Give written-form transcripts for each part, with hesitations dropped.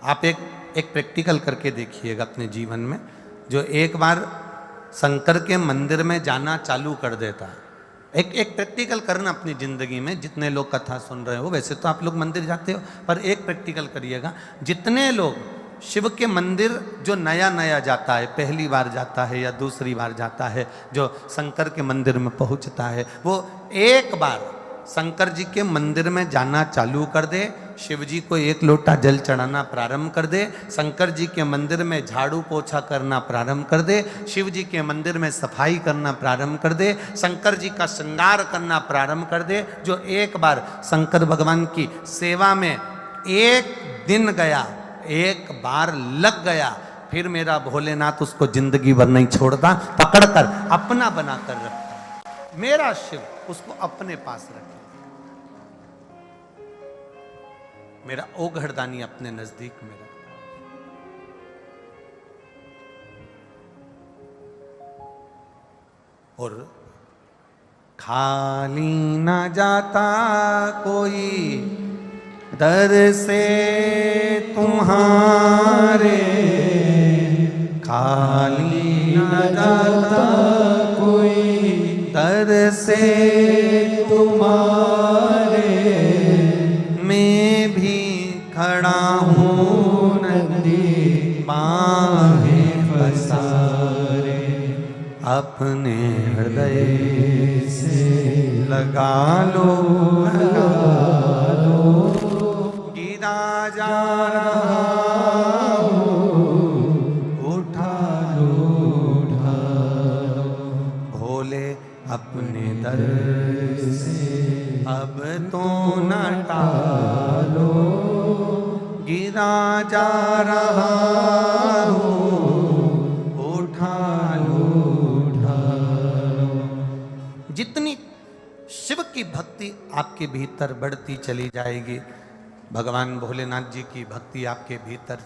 आप एक प्रैक्टिकल करके देखिएगा अपने जीवन में। जो एक बार शंकर के मंदिर में जाना चालू कर देता है, एक प्रैक्टिकल करना अपनी ज़िंदगी में। जितने लोग कथा सुन रहे हो, वैसे तो आप लोग मंदिर जाते हो, पर एक प्रैक्टिकल करिएगा। जितने लोग शिव के मंदिर जो नया नया जाता है, पहली बार जाता है या दूसरी बार जाता है, जो शंकर के मंदिर में पहुंचता है, वो एक बार शंकर जी के मंदिर में जाना चालू कर दे, शिव जी को एक लोटा जल चढ़ाना प्रारंभ कर दे, शंकर जी के मंदिर में झाड़ू पोछा करना प्रारंभ कर दे, शिव जी के मंदिर में सफाई करना प्रारंभ कर दे, शंकर जी का श्रृंगार करना प्रारंभ कर दे। जो एक बार शंकर भगवान की सेवा में एक दिन गया, एक बार लग गया, फिर मेरा भोलेनाथ उसको जिंदगी भर नहीं छोड़ता, पकड़कर अपना बनाकर रखता। मेरा शिव उसको अपने पास रखे, मेरा ओघड़दानी अपने नजदीक में रखता। और खाली न जाता कोई दर से तुम्हारे, खाली न जाता कोई दर से तुम्हारे, मैं भी खड़ा हूँ नंदी बाहें पसारे, अपने हृदय से लगा लो, लगा लो, गिरा जा रहा हूँ, उठा लो, उठा लो, भोले अपने दर से अब तो न टालो, गिरा जा रहा हूँ, उठा लो, उठा लो। जितनी शिव की भक्ति आपके भीतर बढ़ती चली जाएगी, भगवान भोलेनाथ जी की भक्ति आपके भीतर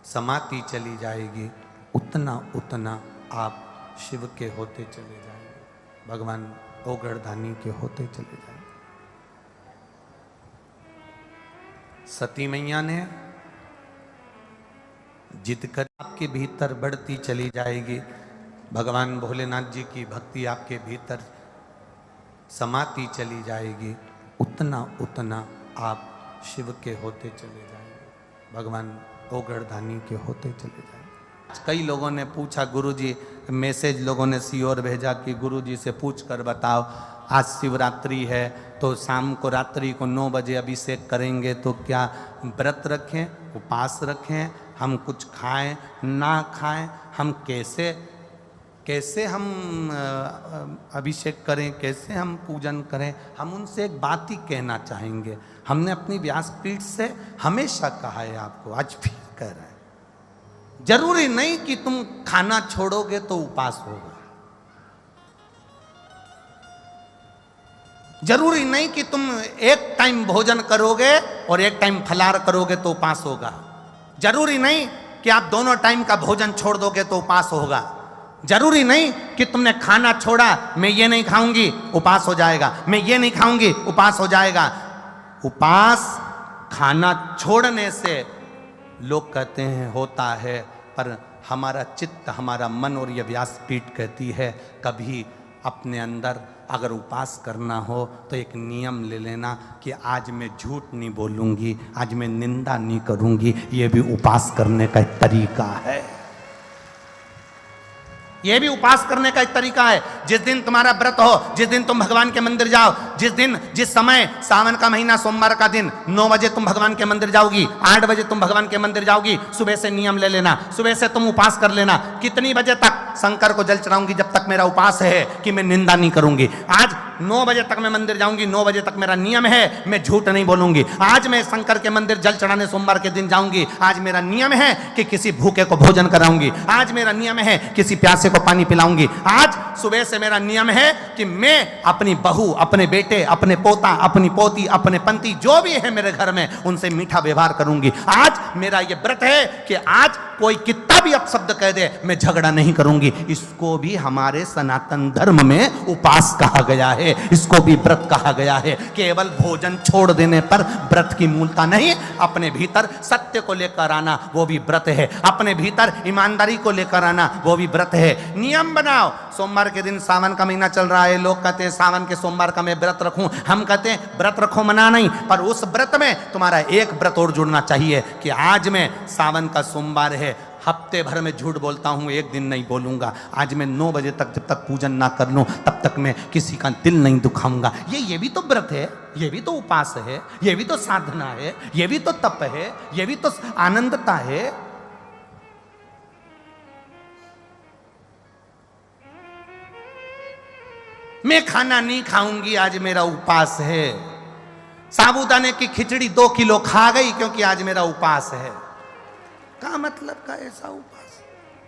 समाती चली जाएगी, उतना उतना आप शिव के होते चले जाएंगे, भगवान ओघड़दानी के होते चले जाएंगे। सती मैया ने जिद कर आपके भीतर बढ़ती चली जाएगी, भगवान भोलेनाथ जी की भक्ति आपके भीतर समाती चली जाएगी, उतना उतना आप शिव के होते चले जाएंगे, भगवान ओघड़दानी के होते चले जाएंगे। कई लोगों ने पूछा, गुरुजी, मैसेज लोगों ने सीओर भेजा कि गुरुजी से पूछ कर बताओ, आज शिवरात्रि है तो शाम को रात्रि को 9 बजे अभिषेक करेंगे, तो क्या व्रत रखें, उपवास रखें, हम कुछ खाएं ना खाएं, हम कैसे हम अभिषेक करें, कैसे हम पूजन करें। हम उनसे एक बात ही कहना चाहेंगे, हमने अपनी व्यासपीठ से हमेशा कहा है आपको, आज फिर कह रहे हैं, जरूरी नहीं कि तुम खाना छोड़ोगे तो उपवास होगा, जरूरी नहीं कि तुम एक टाइम भोजन करोगे और एक टाइम फलाहार करोगे तो उपवास होगा, जरूरी नहीं कि आप दोनों टाइम का भोजन छोड़ दोगे तो उपवास होगा, जरूरी नहीं कि तुमने खाना छोड़ा, मैं ये नहीं खाऊंगी उपवास हो जाएगा, मैं ये नहीं खाऊंगी उपवास हो जाएगा। उपवास खाना छोड़ने से लोग कहते हैं होता है, पर हमारा चित्त, हमारा मन और यह व्यासपीठ कहती है, कभी अपने अंदर अगर उपवास करना हो तो एक नियम ले लेना कि आज मैं झूठ नहीं बोलूँगी, आज मैं निंदा नहीं करूँगी। ये भी उपवास करने का एक तरीका है, यह भी उपवास करने का एक तरीका है। जिस दिन तुम्हारा व्रत हो, जिस दिन तुम भगवान के मंदिर जाओ, जिस समय सावन का महीना सोमवार का दिन 9 बजे तुम भगवान के मंदिर जाओगी, 8 बजे तुम भगवान के मंदिर जाओगी, सुबह से नियम ले लेना, सुबह से तुम उपवास कर लेना, कितनी बजे तक शंकर को जल चढ़ाऊंगी, जब तक मेरा उपवास है कि मैं निंदा नहीं करूंगी। आज 9 बजे तक मैं मंदिर जाऊंगी, 9 बजे तक मेरा नियम है, मैं झूठ नहीं बोलूंगी। आज मैं शंकर के मंदिर जल चढ़ाने सोमवार के दिन जाऊंगी, आज मेरा नियम है कि किसी भूखे को भोजन कराऊंगी, आज मेरा नियम है किसी प्यासे को पानी पिलाऊंगी, आज सुबह से मेरा नियम है कि मैं अपनी बहू, अपने बेटे, अपने पोता, अपनी पोती, अपने पंती जो भी है मेरे घर में, उनसे मीठा व्यवहार करूंगी। आज मेरा यह व्रत है कि आज कोई कितना जरा भी अपशब्द कह दे, मैं झगड़ा नहीं करूंगी। इसको भी हमारे सनातन धर्म में उपास कहा गया है, इसको भी व्रत कहा गया है। केवल भोजन छोड़ देने पर व्रत की मूलता नहीं, अपने भीतर सत्य को लेकर आना वो भी व्रत है, अपने भीतर ईमानदारी को लेकर आना वो भी व्रत है। नियम बनाओ। सोमवार के दिन, सावन का महीना चल रहा है, लोग कहते हैं सावन के सोमवार का मैं व्रत रखूं। हम कहते हैं व्रत रखो, मना नहीं, पर उस व्रत में तुम्हारा एक व्रत और जुड़ना चाहिए कि आज मैं सावन का सोमवार है, हफ्ते भर में झूठ बोलता हूं, एक दिन नहीं बोलूंगा। आज मैं 9 बजे तक जब तक पूजन ना कर लूं तब तक मैं किसी का दिल नहीं दुखाऊंगा। ये भी तो व्रत है, ये भी तो उपास है, ये भी तो साधना है, ये भी तो तप है, ये भी तो आनंदता है। मैं खाना नहीं खाऊंगी, आज मेरा उपास है। साबूदाने की खिचड़ी 2 किलो खा गई क्योंकि आज मेरा उपास है। क्या मतलब का ऐसा उपास?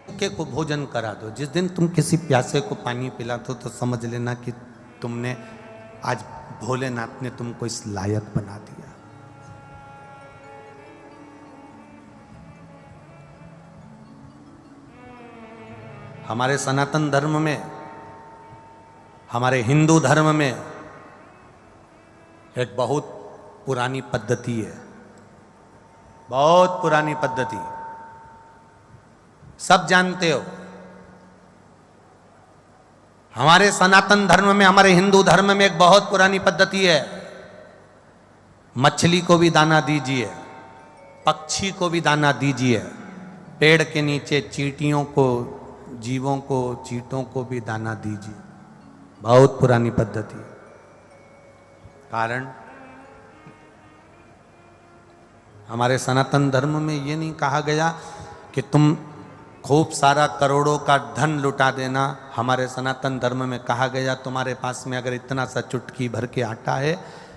भूखे को भोजन करा दो। जिस दिन तुम किसी प्यासे को पानी पिला दो तो समझ लेना कि तुमने आज भोलेनाथ ने तुमको इस लायक बना दिया। हमारे सनातन धर्म में, हमारे हिंदू धर्म में एक बहुत पुरानी पद्धति है, बहुत पुरानी पद्धति, सब जानते हो। हमारे सनातन धर्म में, हमारे हिंदू धर्म में एक बहुत पुरानी पद्धति है। मछली को भी दाना दीजिए, पक्षी को भी दाना दीजिए, पेड़ के नीचे चींटियों को, जीवों को, चींटों को भी दाना दीजिए। बहुत पुरानी पद्धति। कारण हमारे सनातन धर्म में ये नहीं कहा गया कि तुम खूब सारा करोड़ों का धन लुटा देना। हमारे सनातन धर्म में कहा गया तुम्हारे पास में अगर इतना सा चुटकी भर के आटा है,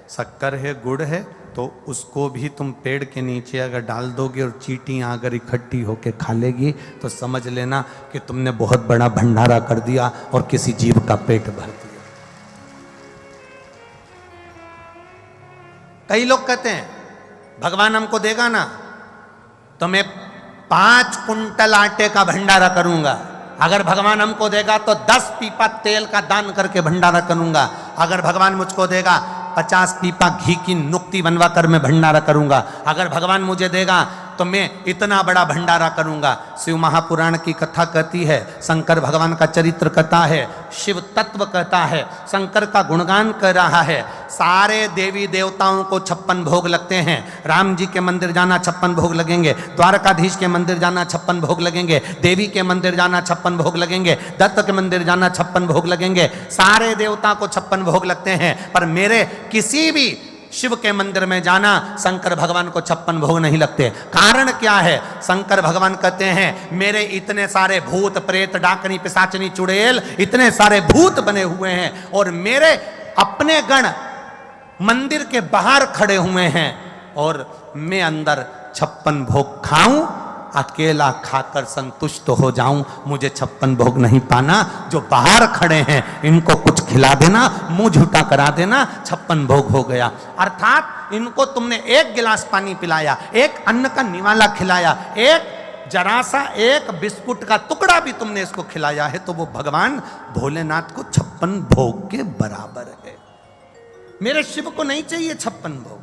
शक्कर है, गुड़ है, तो उसको भी तुम पेड़ के नीचे अगर डाल दोगे और चींटियां अगर इकट्ठी होके खा लेगी तो समझ लेना कि तुमने बहुत बड़ा भंडारा कर दिया और किसी जीव का पेट भर दिया। कई लोग कहते हैं भगवान हमको देगा ना तो मैं 5 कुंटल आटे का भंडारा करूंगा, अगर भगवान हमको देगा तो 10 पीपा तेल का दान करके भंडारा करूंगा, अगर भगवान मुझको देगा 50 पीपा घी की नुक्ति बनवा कर मैं भंडारा करूंगा, अगर भगवान मुझे देगा तो मैं इतना बड़ा भंडारा करूंगा। शिव महापुराण की कथा कहती है, शंकर भगवान का चरित्र कहता है, शिव तत्व कहता है, शंकर का गुणगान कर रहा है। सारे देवी देवताओं को 56 भोग लगते हैं। राम जी के मंदिर जाना 56 भोग लगेंगे, द्वारकाधीश के मंदिर जाना 56 भोग लगेंगे, देवी के मंदिर जाना 56 भोग लगेंगे, दत्त के मंदिर जाना 56 भोग लगेंगे। सारे देवता को 56 भोग लगते हैं, पर मेरे किसी भी शिव के मंदिर में जाना शंकर भगवान को 56 भोग नहीं लगते। कारण क्या है? शंकर भगवान कहते हैं मेरे इतने सारे भूत प्रेत डाकनी पिशाचनी चुड़ैल इतने सारे भूत बने हुए हैं और मेरे अपने गण मंदिर के बाहर खड़े हुए हैं और मैं अंदर 56 भोग खाऊं, अकेला खाकर संतुष्ट हो जाऊं, मुझे 56 भोग नहीं पाना। जो बाहर खड़े हैं इनको कुछ खिला देना, मुंह झूठा करा देना, 56 भोग हो गया। अर्थात इनको तुमने 1 गिलास पानी पिलाया, 1 अन्न का निवाला खिलाया, 1 जरा सा 1 बिस्कुट का टुकड़ा भी तुमने इसको खिलाया है तो वो भगवान भोलेनाथ को 56 भोग के बराबर है। मेरे शिव को नहीं चाहिए 56 भोग।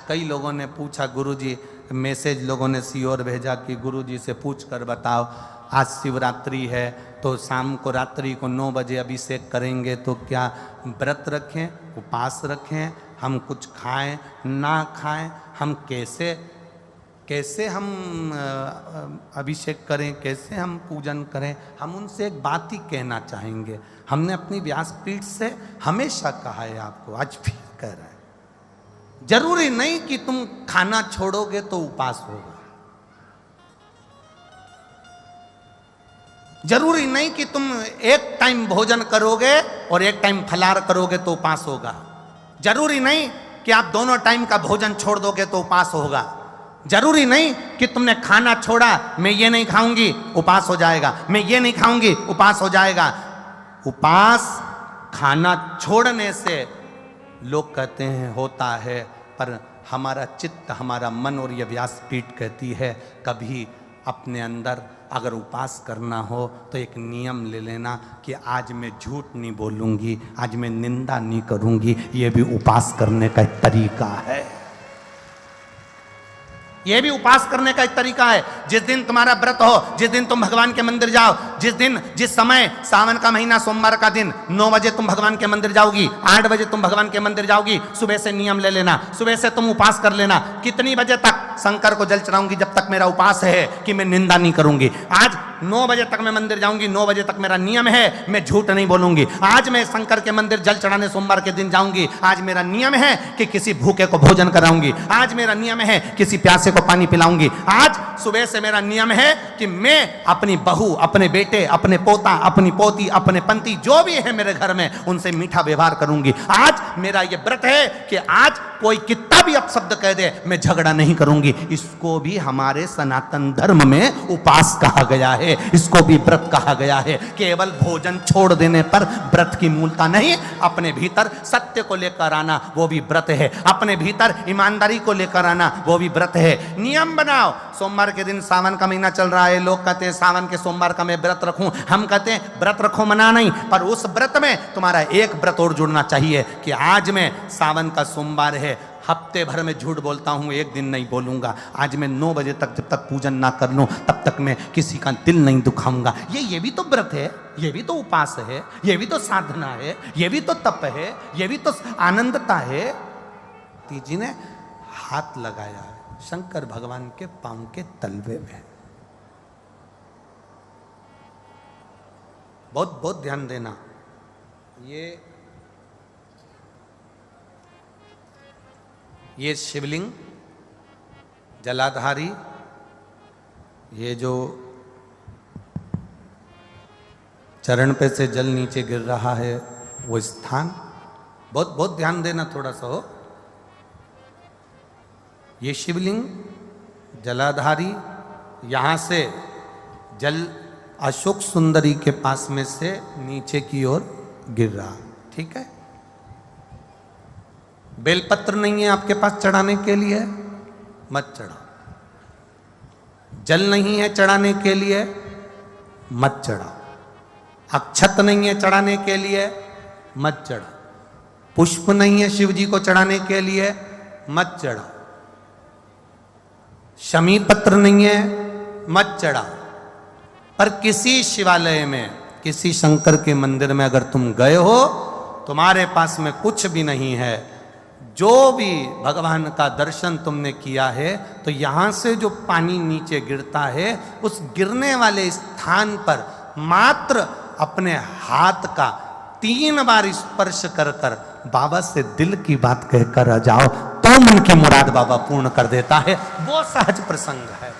कई लोगों ने पूछा, गुरुजी, मैसेज लोगों ने सीओर भेजा कि गुरुजी से पूछ कर बताओ, आज शिवरात्रि है तो शाम को रात्रि को 9 बजे अभिषेक करेंगे तो क्या व्रत रखें, उपास रखें, हम कुछ खाएं ना खाएं, हम कैसे हम अभिषेक करें, कैसे हम पूजन करें? हम उनसे एक बात ही कहना चाहेंगे, हमने अपनी व्यासपीठ से हमेशा कहा है, आपको आज भी कह रहे हैं, जरूरी नहीं कि तुम खाना छोड़ोगे तो उपास होगा, जरूरी नहीं कि तुम एक टाइम भोजन करोगे और एक टाइम फलाहार करोगे तो उपास होगा, जरूरी नहीं कि आप दोनों टाइम का भोजन छोड़ दोगे तो उपास होगा, जरूरी नहीं कि तुमने खाना छोड़ा, मैं ये नहीं खाऊंगी उपास हो जाएगा, मैं ये नहीं खाऊंगी उपास हो जाएगा। उपास खाना छोड़ने से लोग कहते हैं होता है, पर हमारा चित्त, हमारा मन और यह व्यासपीठ कहती है कभी अपने अंदर अगर उपास करना हो तो एक नियम ले लेना कि आज मैं झूठ नहीं बोलूँगी, आज मैं निंदा नहीं करूँगी। ये भी उपास करने का एक तरीका है, ये भी उपास करने का एक तरीका है। जिस दिन तुम्हारा व्रत हो, जिस दिन तुम भगवान के मंदिर जाओ, जिस समय सावन का महीना सोमवार का दिन 9 बजे तुम भगवान के मंदिर जाओगी, 8 बजे तुम भगवान के मंदिर जाओगी, सुबह से नियम ले लेना, सुबह से तुम उपास कर लेना। कितनी बजे तक? शंकर को जल चढ़ाऊंगी जब तक मेरा उपास है कि मैं निंदा नहीं करूंगी। आज 9 बजे तक मैं मंदिर जाऊंगी, 9 बजे तक मेरा नियम है मैं झूठ नहीं बोलूंगी। आज मैं शंकर के मंदिर जल चढ़ाने सोमवार के दिन जाऊंगी, आज मेरा नियम है कि किसी भूखे को भोजन कराऊंगी, आज मेरा नियम है किसी प्यासे को पानी पिलाऊंगी। आज सुबह से मेरा नियम है कि मैं अपनी बहू, अपने बेटे, अपने पोता, अपनी पोती, अपने पंती जो भी है मेरे घर में उनसे मीठा व्यवहार करूंगी। आज मेरा यह व्रत है कि आज कोई कितना भी अपशब्द कह दे मैं झगड़ा नहीं करूंगी। इसको भी हमारे सनातन धर्म में उपास कहा गया है, इसको भी व्रत कहा गया है। केवल भोजन छोड़ देने पर व्रत की मूलता नहीं, अपने भीतर सत्य को लेकर आना वो भी व्रत है, अपने भीतर ईमानदारी को लेकर आना वो भी व्रत है। नियम बनाओ। सोमवार के दिन सावन का महीना चल रहा है, लोग कहते हैं सावन के सोमवार का मैं व्रत रखूं, हम कहते हैं व्रत रखो मना नहीं, पर उस व्रत में तुम्हारा एक व्रत और जुड़ना चाहिए कि आज मैं सावन का सोमवार है, हफ्ते भर में झूठ बोलता हूं, एक दिन नहीं बोलूंगा। आज मैं 9 बजे तक जब तक पूजन ना कर लूं तब तक मैं किसी का दिल नहीं दुखाऊंगा। ये भी तो व्रत है, ये भी तो उपास है, ये भी तो साधना है, ये भी तो तप है, ये भी तो आनंदता है। तीजी ने हाथ लगाया शंकर भगवान के पांव के तलवे में। बहुत बहुत ध्यान देना। ये शिवलिंग जलाधारी, ये जो चरण पे से जल नीचे गिर रहा है वो स्थान, बहुत बहुत ध्यान देना थोड़ा सा हो। ये शिवलिंग जलाधारी, यहाँ से जल अशोक सुंदरी के पास में से नीचे की ओर गिर रहा, ठीक है। बेलपत्र नहीं है आपके पास चढ़ाने के लिए, मत चढ़ाओ। जल नहीं है चढ़ाने के लिए, मत चढ़ाओ। अक्षत नहीं है चढ़ाने के लिए, मत चढ़ाओ। पुष्प नहीं है शिव जी को चढ़ाने के लिए, मत चढ़ाओ। शमी पत्र नहीं है, मत चढ़ाओ। पर किसी शिवालय में, किसी शंकर के मंदिर में अगर तुम गए हो, तुम्हारे पास में कुछ भी नहीं है, जो भी भगवान का दर्शन तुमने किया है, तो यहाँ से जो पानी नीचे गिरता है उस गिरने वाले स्थान पर मात्र अपने हाथ का 3 बार स्पर्श कर कर बाबा से दिल की बात कहकर आ जाओ, तो मन की मुराद बाबा पूर्ण कर देता है। वो सहज प्रसंग है।